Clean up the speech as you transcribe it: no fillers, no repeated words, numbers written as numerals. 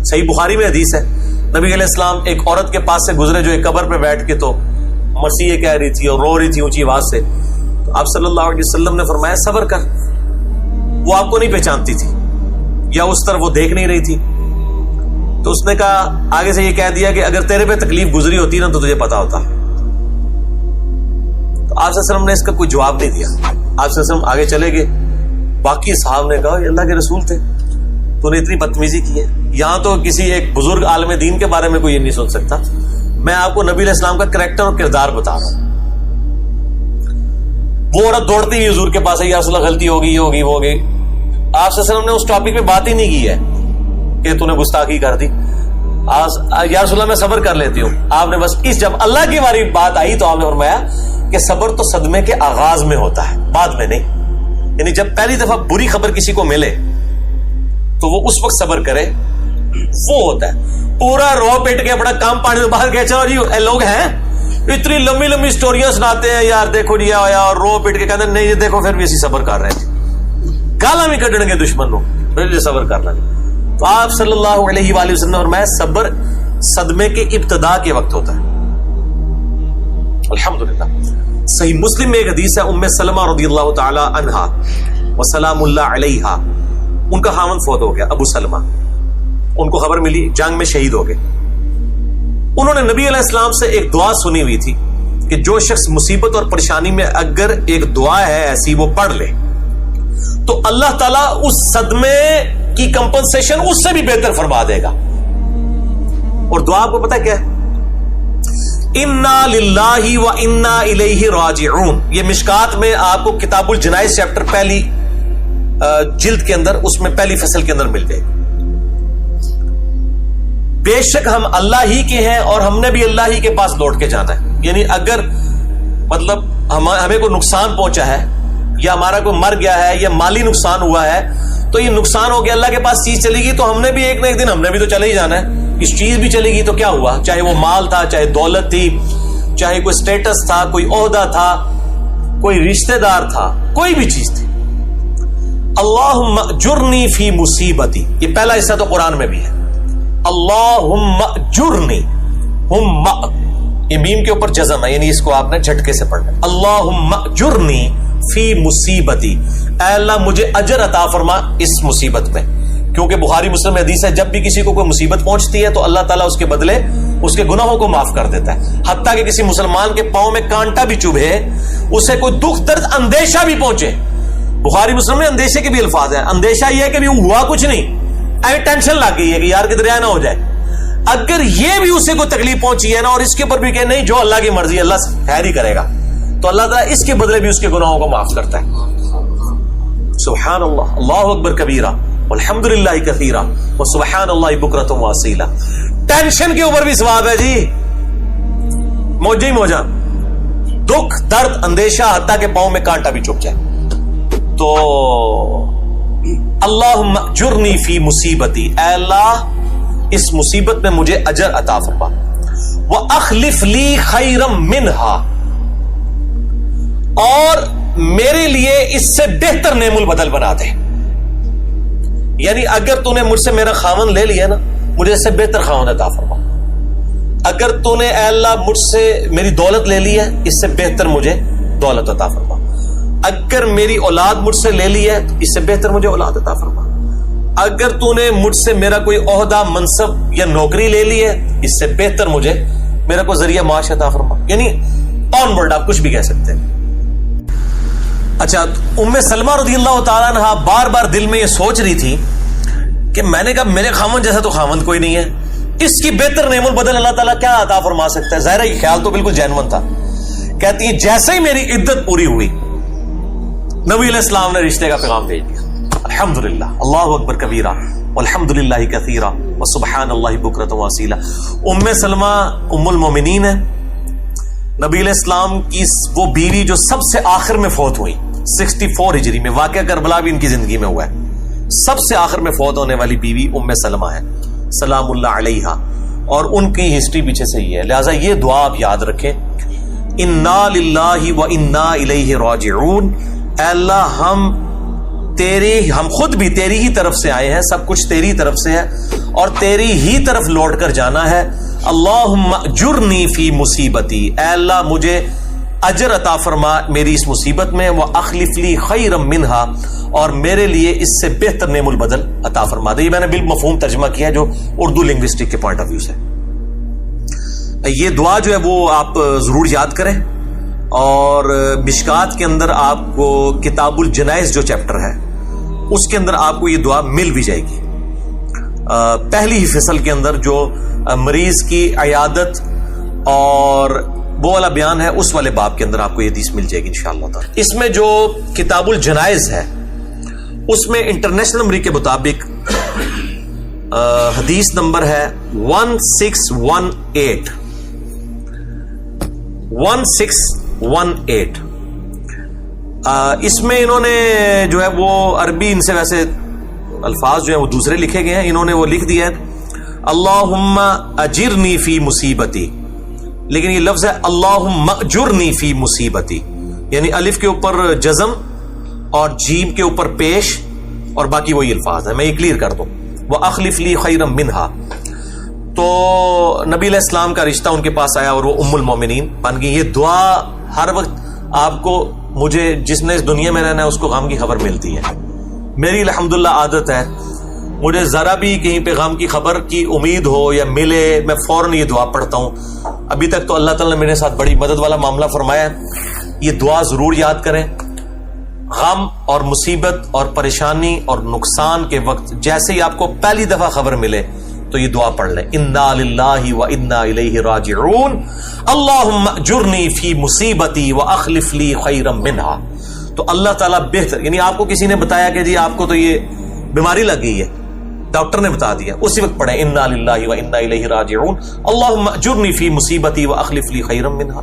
صحیح بخاری میں حدیث ہے، نبی علیہ السلام ایک عورت کے پاس سے گزرے جو ایک قبر پہ بیٹھ کے تو مرثیے کہہ رہی تھی اور رو رہی تھی اونچی آواز سے. تو آپ صلی اللہ علیہ وسلم نے فرمایا صبر کر، وہ آپ کو نہیں پہچانتی تھی یا اس طرف وہ دیکھ نہیں رہی تھی. تو اس نے کہا آگے سے یہ کہہ دیا کہ اگر تیرے پہ تکلیف گزری ہوتی نا تو تجھے پتا ہوتا. تو آپ صلی اللہ علیہ وسلم نے اس کا کوئی جواب نہیں دیا. آپ صلی اللہ علیہ وسلم آگے چلے گئے. باقی صحابہ نے کہا یہ اللہ کے رسول تھے، تو نے اتنی بدتمیزی کی ہے. یہاں تو کسی ایک بزرگ عالم دین کے بارے میں کوئی یہ نہیں سن سکتا، میں آپ کو نبی علیہ السلام کا کریکٹر اور کردار بتا رہا ہوں. وہ عورت دوڑتی ہوئی حضور کے پاس ہے، یا رسول اللہ غلطی ہوگی، یہ ہوگی، وہ ہوگی. آپ صلی اللہ علیہ وسلم نے اس ٹاپک پہ بات ہی نہیں کی ہے کہ تو نے گستاخی کر دی. یا رسول اللہ میں صبر کر لیتی ہوں. آپ نے بس جب اللہ کی باری بات آئی تو آپ نے فرمایا کہ صبر تو صدمے کے آغاز میں ہوتا ہے، بعد میں نہیں. یعنی جب پہلی دفعہ بری خبر کسی کو ملے تو وہ اس وقت صبر کرے، وہ ہوتا ہے. پورا رو پیٹ کے اپنا کام پانی میں باہر گئے، چلو جی لوگ ہیں اتنی لمبی لمبی سٹوریاں سناتے ہیں، یار دیکھو جی آیا اور رو پیٹ کے کہتے ہیں نہیں دیکھو پھر بھی اسی صبر کر رہے ہیں، گالاں بھی کڈن گے دشمن نو پھر صبر کر لیں. تو آپ صلی اللہ علیہ وآلہ وسلم نے فرمایا صبر صدمے کے ابتدا کے وقت ہوتا ہے. الحمدللہ. صحیح مسلم میں ایک حدیث ہے، ام سلمہ رضی اللہ تعالی عنہا وسلام اللہ علیہا، ان کا خاوند فوت ہو گیا ابو سلمہ. ان کو خبر ملی جنگ میں شہید ہو گئے. انہوں نے نبی علیہ السلام سے ایک دعا سنی ہوئی تھی کہ جو شخص مصیبت اور پریشانی میں اگر ایک دعا ہے ایسی وہ پڑھ لے تو اللہ تعالیٰ اس صدمے کی کمپنسیشن اس سے بھی بہتر فرما دے گا. اور دعا آپ کو پتہ کیا ہے؟ انا للہ و انا الیہ راجعون. یہ مشکات میں آپ کو کتاب الجنائز چیپٹر پہلی جلد کے اندر، اس میں پہلی فصل کے اندر مل جائے گی. بے شک ہم اللہ ہی کے ہیں اور ہم نے بھی اللہ ہی کے پاس لوٹ کے جانا ہے. یعنی اگر مطلب ہمیں کوئی نقصان پہنچا ہے یا ہمارا کوئی مر گیا ہے یا مالی نقصان ہوا ہے تو یہ نقصان ہو گیا، اللہ کے پاس چیز چلی گئی تو ہم نے بھی ایک نہ ایک دن ہم نے بھی تو چلے ہی جانا ہے. اس چیز بھی چلے گی تو کیا ہوا، چاہے وہ مال تھا، چاہے دولت تھی، چاہے کوئی سٹیٹس تھا، کوئی عہدہ تھا، کوئی رشتہ دار تھا، کوئی بھی چیز تھی. اللہم اجرنی فی مصیبتی، یہ پہلا حصہ تو قرآن میں بھی ہے. اللہم اجرنی، یہ میم کے اوپر جزم ہے، یعنی اس کو آپ نے جھٹکے سے پڑھنا. اللہم اجرنی فی مصیبتی، اے اللہ مجھے اجر عطا فرما اس مصیبت میں. کیونکہ بخاری مسلم میں حدیث ہے جب بھی کسی کو کوئی مصیبت پہنچتی ہے تو اللہ تعالیٰ اس کے بدلے اس کے گناہوں کو معاف کر دیتا ہے. حتیٰ کہ کسی مسلمان کے پاؤں میں کانٹا بھی چبھے، اسے کوئی دکھ درد اندیشہ بھی پہنچے، بخاری مسلم میں اندیشے کے بھی الفاظ ہیں. اندیشہ یہ ہے کہ بھی ہوا کچھ نہیں، ٹینشن لگ گئی ہے کہ یار کدھر نہ ہو جائے. اگر یہ بھی اسے کوئی تکلیف پہنچی ہے نا اور اس کے اوپر بھی کہ نہیں جو اللہ کی مرضی ہے اللہ خیر ہی کرے گا، تو اللہ تعالیٰ اس کے بدلے بھی اس کے گناہوں کو معاف کرتا ہے. سبحان اللہ، اللہ اکبر کبیرہ والحمدللہ کثیرہ وسبحان اللہ بکرۃ واصیلہ. ٹینشن کے اوپر بھی ثواب ہے جی، موجہ ہی موجہ، دکھ درد اندیشہ حتیٰ کہ پاؤں میں کانٹا بھی چپ جائے. تو اللہم اجرنی فی مصیبتی، اے اللہ اس مصیبت میں مجھے اجر عطا فرما. وَأَخْلِفْ لِي خَيْرًا مِنْهَا، اور میرے لیے اس سے بہتر نعم البدل بنا دے. یعنی اگر تو نے مجھ سے میرا خاوند لے لیا نا، مجھے اس سے بہتر خاوند عطا فرما. اگر تو نے اے اللہ مجھ سے میری دولت لے لی ہے، اس سے بہتر مجھے دولت عطا فرما. اگر میری اولاد مجھ سے لے لی ہے تو اس سے بہتر مجھے اولاد عطا فرما. اگر تو نے مجھ سے میرا کوئی عہدہ منصب یا نوکری لے لی ہے، اس سے بہتر مجھے میرا کوئی ذریعہ معاش عطا فرما. یعنی آن ورڈ آپ کچھ بھی کہہ سکتے ہیں. اچھا، ام سلمہ رضی اللہ تعالیٰ عنہ بار بار دل میں یہ سوچ رہی تھی کہ میں نے کہا میرے خاوند جیسا تو خاوند کوئی نہیں ہے، اس کی بہتر نعم البدل اللہ تعالیٰ کیا عطا فرما سکتا ہے. ظاہر یہ خیال تو بالکل جینون تھا. کہتی ہے جیسے ہی میری عدت پوری ہوئی نبی علیہ السلام نے رشتے کا پیغام بھیج دیا. الحمدللہ، اللہ اکبر کبیرہ والحمدللہ کثیرہ وسبحان اللہ بکرۃ واصیلہ. ام سلمہ ام المومنین ہے، نبی علیہ السلام کی وہ بیوی جو سب سے آخر میں فوت ہوئی 64 ہجری میں. واقعہ کربلا بھی ان کی زندگی میں ہوا ہے. سب سے آخر میں فوت ہونے والی بیوی ام سلمہ ہے سلام اللہ علیہا، اور ان کی ہسٹری پیچھے سے ہی ہے. لہٰذا یہ دعا آپ یاد رکھیں، انا للہ و انا الیہ راجعون. اے اللہ ہم تیری، ہم خود بھی تیری ہی طرف سے آئے ہیں، سب کچھ تیری طرف سے ہے اور تیری ہی طرف لوٹ کر جانا ہے. اللہم اجرنی فی مصیبتی، اے اللہ مجھے اجر عطا فرما میری اس مصیبت میں، واخلف لی خیرا منہا، اور میرے لیے اس سے بہتر نعم البدل عطا فرما دے. یہ میں نے بالمفہوم ترجمہ کیا جو اردو لنگوسٹک کے پوائنٹ آف ویو سے. یہ دعا جو ہے وہ آپ ضرور یاد کریں، اور مشکات کے اندر آپ کو کتاب الجنائز جو چیپٹر ہے اس کے اندر آپ کو یہ دعا مل بھی جائے گی. پہلی ہی فصل کے اندر جو مریض کی عیادت اور وہ والا بیان ہے اس والے باب کے اندر آپ کو یہ حدیث مل جائے گی انشاءاللہ تعالی. اس میں جو کتاب الجنائز ہے اس میں انٹرنیشنل نمبر کے مطابق حدیث نمبر ہے 1618. 1618. اس میں انہوں نے جو ہے وہ عربی، ان سے ویسے الفاظ جو ہیں وہ دوسرے لکھے گئے ہیں، انہوں نے وہ لکھ دیا ہے اللہم اجرنی فی مصیبتی، لیکن یہ لفظ ہے اللہم اجرنی فی مصیبتی، یعنی الف کے اوپر جزم اور جیم کے اوپر پیش اور باقی وہی الفاظ ہیں. میں یہ کلیئر کر دوں، وَأَخْلِفْ لِي خَيْرًا مِنْهَا. تو نبی علیہ السلام کا رشتہ ان کے پاس آیا اور وہ ام المومنین بن گئی. یہ دعا ہر وقت آپ کو، مجھے جس نے اس دنیا میں رہنا ہے اس کو غم کی خبر ملتی ہے. میری الحمدللہ عادت ہے، مجھے ذرا بھی کہیں پہ غم کی خبر کی امید ہو یا ملے میں فوراً یہ دعا پڑھتا ہوں. ابھی تک تو اللہ تعالیٰ نے میرے ساتھ بڑی مدد والا معاملہ فرمایا ہے. یہ دعا ضرور یاد کریں. غم اور مصیبت اور پریشانی اور نقصان کے وقت جیسے ہی آپ کو پہلی دفعہ خبر ملے تو یہ دعا پڑھ لیں، انا للہ و انا الیہ راجعون، اللہم اجرنی فی مصیبتی واخلف لی خیرا منہا. تو اللہ تعالیٰ بہتر، یعنی آپ کو کسی نے بتایا کہ جی آپ کو تو یہ بیماری لگ گئی ہے، ڈاکٹر نے بتا دیا، اسی وقت پڑھیں انا للہ و انا الیہ راجعون، اللہم اجرنی فی مصیبتی واخلف لی خیرا منہا.